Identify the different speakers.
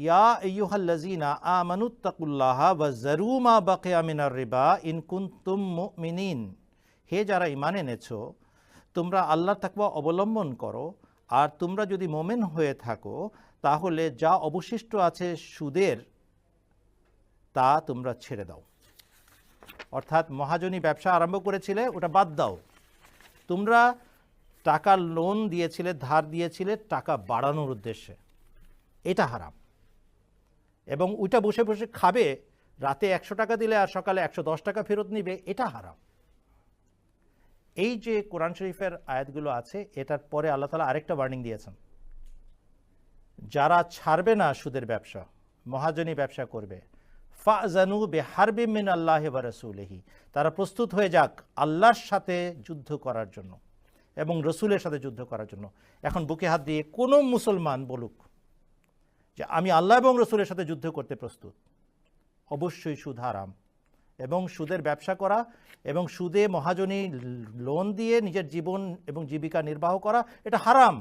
Speaker 1: ইয়া আইয়ুহাল্লাযীনা আমানুত্তাকুল্লাহা ওয়া যারু মা বাকিয়া মিনার রিবা ইন কুনতুম মুমিনিন, হে যারা ঈমান এনেছো তোমরা আল্লাহর তাকওয়া অবলম্বন করো, আর তোমরা যদি মুমিন হয়ে থাকো তাহলে যা অবশিষ্ট আছে সুদের তা তোমরা ছেড়ে দাও। অর্থাৎ মহাজনী ব্যবসা আরম্ভ করেছিলে ওটা বাদ দাও। তোমরা টাকা লোন দিয়েছিলে, ধার দিয়েছিলে টাকা বাড়ানোর উদ্দেশ্যে, এটা হারাম। এবং ওইটা বসে বসে খাবে, রাতে 100 টাকা দিলে আর সকালে 110 টাকা ফেরত নিবে, এটা হারাম। এই যে কোরআন শরীফের আয়াতগুলো আছে এটার পরে আল্লাহ তাআলা আরেকটা ওয়ার্নিং দিয়েছেন, যারা ছাড়বে না সুদের ব্যবসা, মহাজনী ব্যবসা করবে, ফাজানু বিহারবিম মিনাল্লাহি ওয়া রাসূলিহি, তারা প্রস্তুত হয়ে যাক আল্লাহর সাথে যুদ্ধ করার জন্য এবং রসুলের সাথে যুদ্ধ করার জন্য। এখন বুকে হাত দিয়ে কোনো মুসলমান বলুক যে আমি আল্লাহ এবং রসুলের সাথে যুদ্ধ করতে প্রস্তুত, অবশ্যই সুদ হারাম। এবং সুদের ব্যবসা করা এবং সুদে মহাজনী লোন দিয়ে নিজের জীবন এবং জীবিকা নির্বাহ করা এটা হারাম।